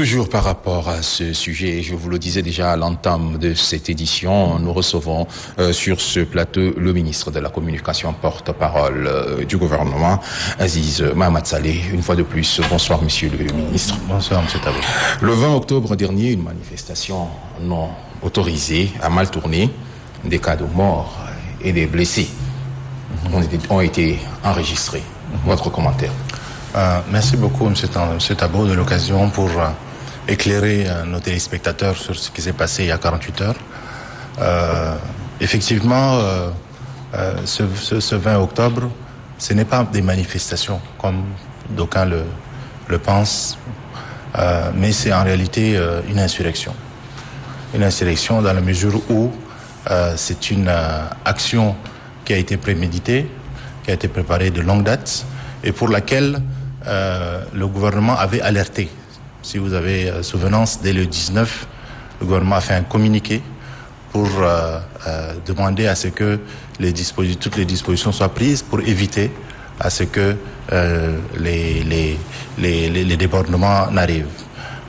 Toujours par rapport à ce sujet, je vous le disais déjà à l'entame de cette édition, nous recevons sur ce plateau le ministre de la Communication, porte-parole du gouvernement, Aziz Mahamat Saleh. Une fois de plus, bonsoir monsieur le ministre. Bonsoir monsieur Tabou. Le 20 octobre dernier, une manifestation non autorisée a mal tourné. Des cas de mort et des blessés ont été enregistrés. Votre commentaire? Merci beaucoup, M. Tabou, de l'occasion pour éclairer nos téléspectateurs sur ce qui s'est passé il y a 48 heures. Effectivement, ce 20 octobre, ce n'est pas des manifestations comme d'aucuns le pensent, mais c'est en réalité une insurrection. Une insurrection dans la mesure où c'est une action qui a été préméditée, qui a été préparée de longue date et pour laquelle le gouvernement avait alerté. Si vous avez souvenance, dès le 19, le gouvernement a fait un communiqué pour demander à ce que toutes les dispositions soient prises pour éviter à ce que les débordements n'arrivent.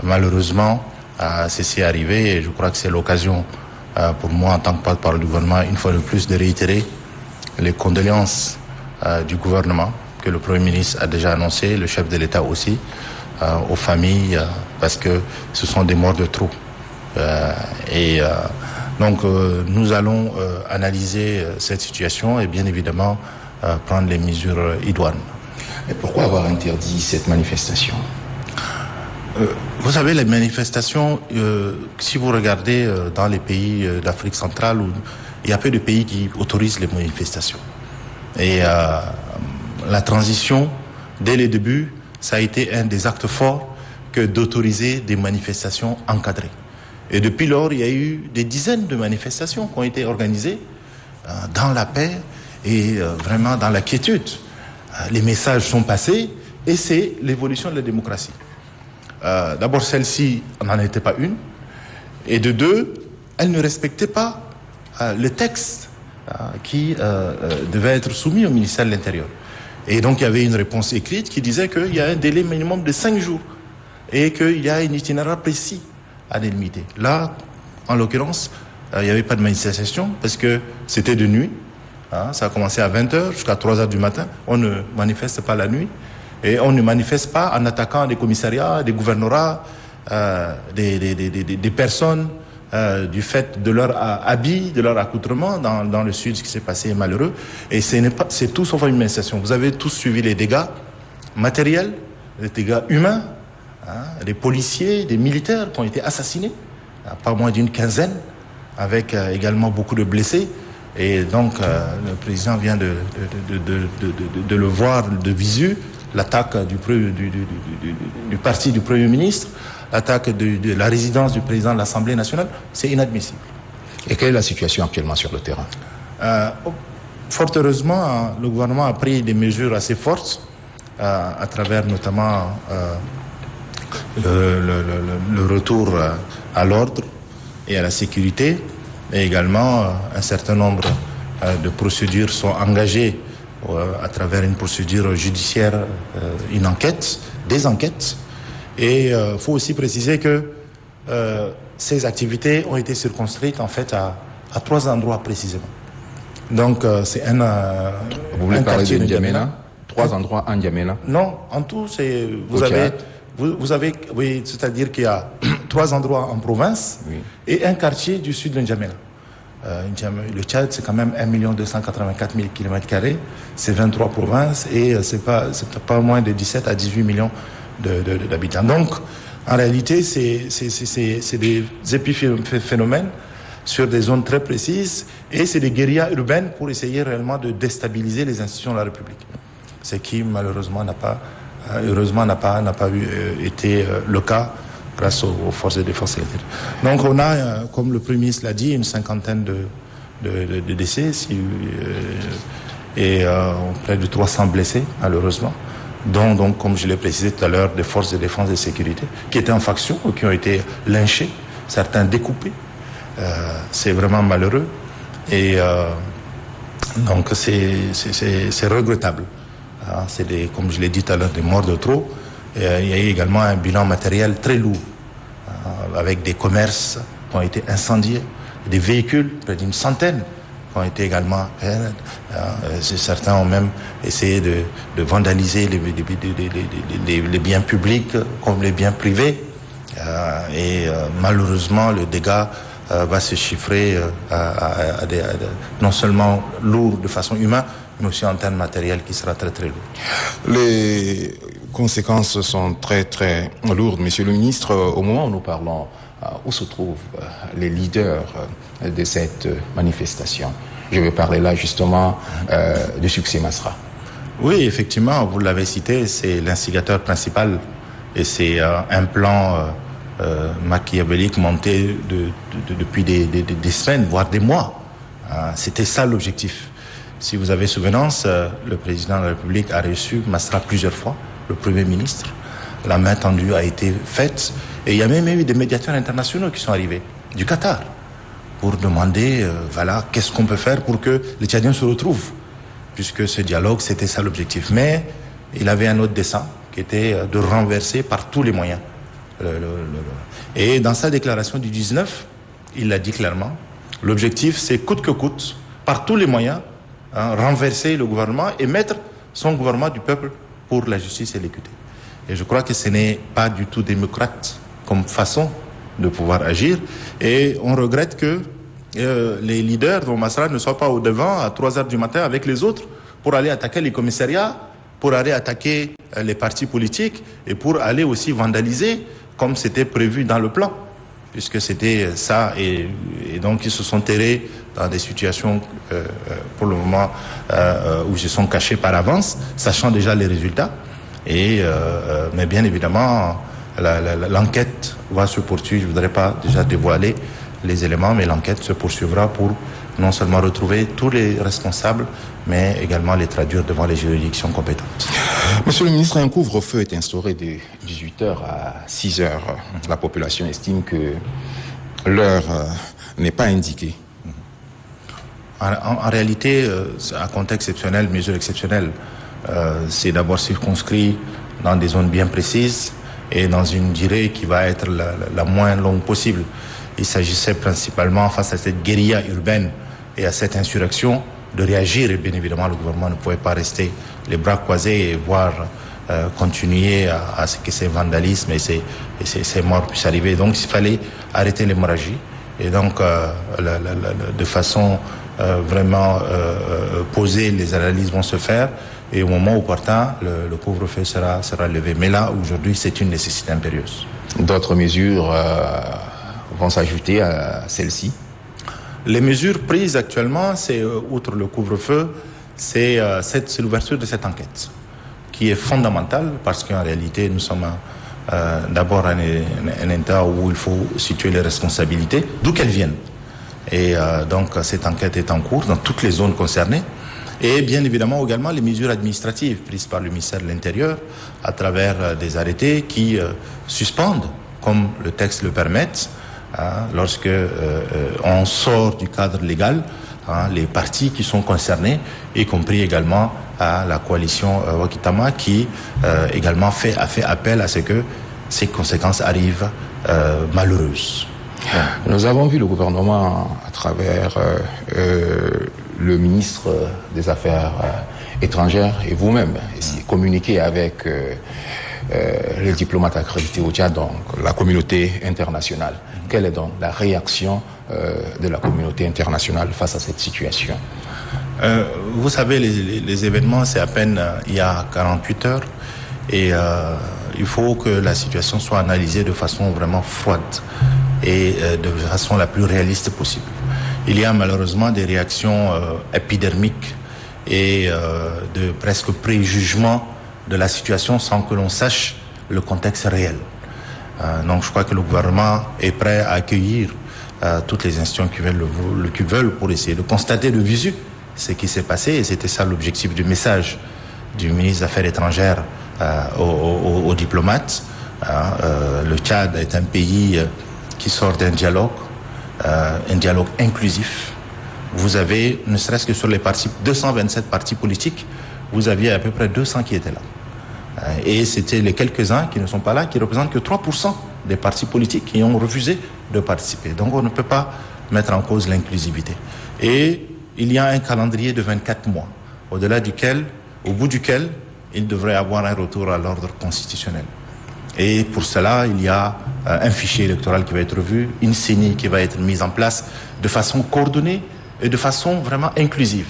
Malheureusement, ceci est arrivé et je crois que c'est l'occasion pour moi, en tant que porte-parole du gouvernement, une fois de plus, de réitérer les condoléances du gouvernement que le Premier ministre a déjà annoncé, le chef de l'État aussi, aux familles, parce que ce sont des morts de trop. Donc, nous allons analyser cette situation et bien évidemment prendre les mesures idoines. Et pourquoi avoir interdit cette manifestation? Vous savez, les manifestations, si vous regardez dans les pays d'Afrique centrale, il y a peu de pays qui autorisent les manifestations. Et la transition, dès le début, ça a été un des actes forts que d'autoriser des manifestations encadrées. Et depuis lors, il y a eu des dizaines de manifestations qui ont été organisées dans la paix et vraiment dans la quiétude. Les messages sont passés et c'est l'évolution de la démocratie. D'abord, celle-ci n'en était pas une. Et de deux, elle ne respectait pas le texte qui devait être soumis au ministère de l'Intérieur. Et donc, il y avait une réponse écrite qui disait qu'il y a un délai minimum de 5 jours et qu'il y a un itinéraire précis à délimiter. Là, en l'occurrence, il n'y avait pas de manifestation parce que c'était de nuit. Ça a commencé à 20h jusqu'à 3h du matin. On ne manifeste pas la nuit. Et on ne manifeste pas en attaquant des commissariats, des gouvernorats, des personnes du fait de leur habit, de leur accoutrement. Dans le sud, ce qui s'est passé est malheureux. Et c'est tout sauf une manifestation. Vous avez tous suivi les dégâts matériels, les dégâts humains, des policiers, des militaires qui ont été assassinés, pas moins d'une quinzaine, avec également beaucoup de blessés. Et donc, le président vient de le voir de visu. L'attaque du parti du Premier ministre, l'attaque de la résidence du président de l'Assemblée nationale, c'est inadmissible. Et quelle est la situation actuellement sur le terrain? Fort heureusement, le gouvernement a pris des mesures assez fortes, à travers notamment le retour à l'ordre et à la sécurité, et également un certain nombre de procédures sont engagées à travers une procédure judiciaire, une enquête, des enquêtes. Et il faut aussi préciser que ces activités ont été circonscrites en fait à 3 endroits précisément. Donc c'est vous voulez parler de N'Djamena? 3 endroits en N'Djamena? Non, en tout, c'est vous avez, oui, c'est-à-dire qu'il y a 3 endroits en province, oui, et un quartier du sud de N'Djamena. Le Tchad, c'est quand même 1 284 000 km², c'est 23 provinces et c'est pas moins de 17 à 18 millions d'habitants. Donc, en réalité, c'est des épiphénomènes sur des zones très précises et c'est des guérillas urbaines pour essayer réellement de déstabiliser les institutions de la République. Ce qui, malheureusement, heureusement, n'a pas été le cas grâce aux forces de défense et l'intérieur. Donc on a, comme le Premier ministre l'a dit, une cinquantaine de décès et près de 300 blessés, malheureusement, dont, donc, comme je l'ai précisé tout à l'heure, des forces de défense et de sécurité qui étaient en faction ou qui ont été lynchés, certains découpés. C'est vraiment malheureux et donc c'est regrettable. C'est comme je l'ai dit tout à l'heure, des morts de trop. Il y a eu également un bilan matériel très lourd avec des commerces qui ont été incendiés, des véhicules, près d'une centaine, qui ont été également... certains ont même essayé de vandaliser les biens publics comme les biens privés. Malheureusement, le dégât va se chiffrer non seulement lourd de façon humaine, mais aussi en termes matériels qui sera très très lourd. Les conséquences sont très très lourdes, Monsieur le ministre. Au moment où nous parlons, où se trouvent les leaders de cette manifestation? Je veux parler là justement du succès Masra. Oui, effectivement, vous l'avez cité, c'est l'instigateur principal et c'est un plan machiavélique monté depuis des semaines, voire des mois. C'était ça l'objectif. Si vous avez souvenance, le président de la République a reçu Masra plusieurs fois, le Premier ministre. La main tendue a été faite et il y a même eu des médiateurs internationaux qui sont arrivés du Qatar pour demander, qu'est-ce qu'on peut faire pour que les Tchadiens se retrouvent, puisque ce dialogue, c'était ça l'objectif. Mais il avait un autre dessein, qui était de renverser par tous les moyens. Et dans sa déclaration du 19, il l'a dit clairement, l'objectif, c'est coûte que coûte, par tous les moyens, renverser le gouvernement et mettre son gouvernement du peuple pour la justice et l'équité. Et je crois que ce n'est pas du tout démocrate comme façon de pouvoir agir. Et on regrette que les leaders de Masra ne soient pas au devant à 3 heures du matin avec les autres pour aller attaquer les commissariats, pour aller attaquer les partis politiques et pour aller aussi vandaliser comme c'était prévu dans le plan. Puisque c'était ça, et donc ils se sont terrés dans des situations pour le moment où ils se sont cachés par avance, sachant déjà les résultats. Mais bien évidemment, l'enquête va se poursuivre. Je ne voudrais pas déjà dévoiler les éléments, mais l'enquête se poursuivra pour non seulement retrouver tous les responsables, mais également les traduire devant les juridictions compétentes. Monsieur le ministre, un couvre-feu est instauré de 18h à 6h. La population estime que l'heure n'est pas indiquée. En réalité, un contexte exceptionnel, mesure exceptionnelle, c'est d'abord circonscrit dans des zones bien précises et dans une durée qui va être la moins longue possible. Il s'agissait principalement, face à cette guérilla urbaine et à cette insurrection, de réagir. Et bien évidemment, le gouvernement ne pouvait pas rester les bras croisés et voir continuer à ce que ces vandalismes et ces morts puissent arriver. Donc, il fallait arrêter l'hémorragie. Et donc, de façon vraiment posée, les analyses vont se faire. Et au moment opportun, le couvre-feu sera levé. Mais là, aujourd'hui, c'est une nécessité impérieuse. D'autres mesures vont s'ajouter à celles-ci? Les mesures prises actuellement, c'est, outre le couvre-feu, c'est l'ouverture de cette enquête, qui est fondamentale, parce qu'en réalité, nous sommes d'abord un État où il faut situer les responsabilités, d'où qu'elles viennent. Et donc, cette enquête est en cours dans toutes les zones concernées. Et bien évidemment également les mesures administratives prises par le ministère de l'Intérieur à travers des arrêtés qui suspendent, comme le texte le permet, lorsque on sort du cadre légal, les partis qui sont concernés, y compris également à la coalition Wakitama, qui également fait appel à ce que ces conséquences arrivent malheureuses. Nous avons vu le gouvernement à travers le ministre des Affaires étrangères et vous-même communiquer avec les diplomates accrédités au Tchad, donc la communauté internationale. Quelle est donc la réaction de la communauté internationale face à cette situation? Vous savez, les événements, c'est à peine il y a 48 heures et il faut que la situation soit analysée de façon vraiment froide et de façon la plus réaliste possible. Il y a malheureusement des réactions épidermiques et de presque préjugement de la situation sans que l'on sache le contexte réel. Donc je crois que le gouvernement est prêt à accueillir toutes les institutions qui veulent pour essayer de constater de visu ce qui s'est passé. Et c'était ça l'objectif du message du ministre des Affaires étrangères aux diplomates. Le Tchad est un pays qui sort d'un dialogue inclusif. Vous avez, ne serait-ce que sur les 227 partis politiques, vous aviez à peu près 200 qui étaient là. Et c'était les quelques-uns qui ne sont pas là, qui représentent que 3% des partis politiques qui ont refusé de participer. Donc on ne peut pas mettre en cause l'inclusivité. Et il y a un calendrier de 24 mois, au bout duquel il devrait avoir un retour à l'ordre constitutionnel. Et pour cela, il y a un fichier électoral qui va être revu, une CENI qui va être mise en place de façon coordonnée et de façon vraiment inclusive.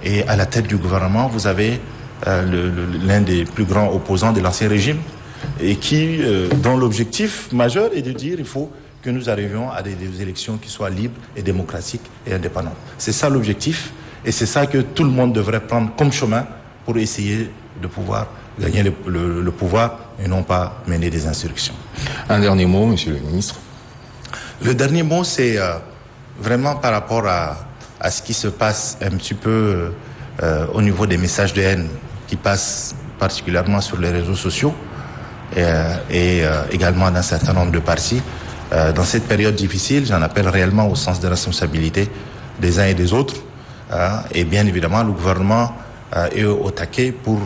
Et à la tête du gouvernement, vous avez l'un des plus grands opposants de l'ancien régime et dont l'objectif majeur est de dire qu'il faut que nous arrivions à des élections qui soient libres et démocratiques et indépendantes. C'est ça l'objectif et c'est ça que tout le monde devrait prendre comme chemin pour essayer de pouvoir gagner le pouvoir et non pas mener des insurrections. Un dernier mot, monsieur le ministre. Le dernier mot, c'est vraiment par rapport à ce qui se passe un petit peu au niveau des messages de haine qui passent particulièrement sur les réseaux sociaux et également d'un certain nombre de partis. Dans cette période difficile, j'en appelle réellement au sens de responsabilité des uns et des autres. Et bien évidemment, le gouvernement est au taquet pour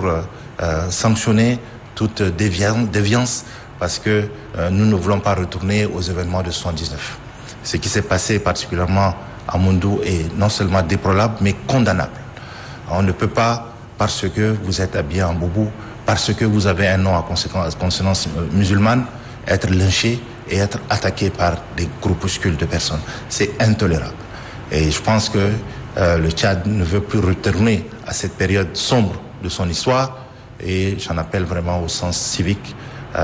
sanctionner toute déviance parce que nous ne voulons pas retourner aux événements de 79. Ce qui s'est passé particulièrement à Moundou est non seulement déplorable, mais condamnable. On ne peut pas, parce que vous êtes habillé en boubou, parce que vous avez un nom à consonance musulmane, être lynché et être attaqué par des groupuscules de personnes. C'est intolérable. Et je pense que le Tchad ne veut plus retourner à cette période sombre de son histoire et j'en appelle vraiment au sens civique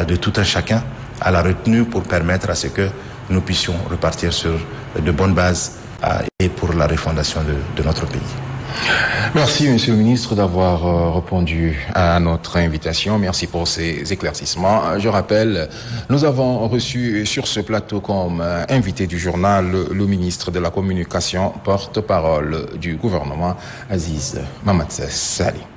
de tout un chacun à la retenue pour permettre à ce que nous puissions repartir sur de bonnes bases et pour la refondation de notre pays. Merci, monsieur le ministre, d'avoir répondu à notre invitation. Merci pour ces éclaircissements. Je rappelle, nous avons reçu sur ce plateau comme invité du journal le ministre de la Communication, porte-parole du gouvernement, Aziz Mamad Saleh.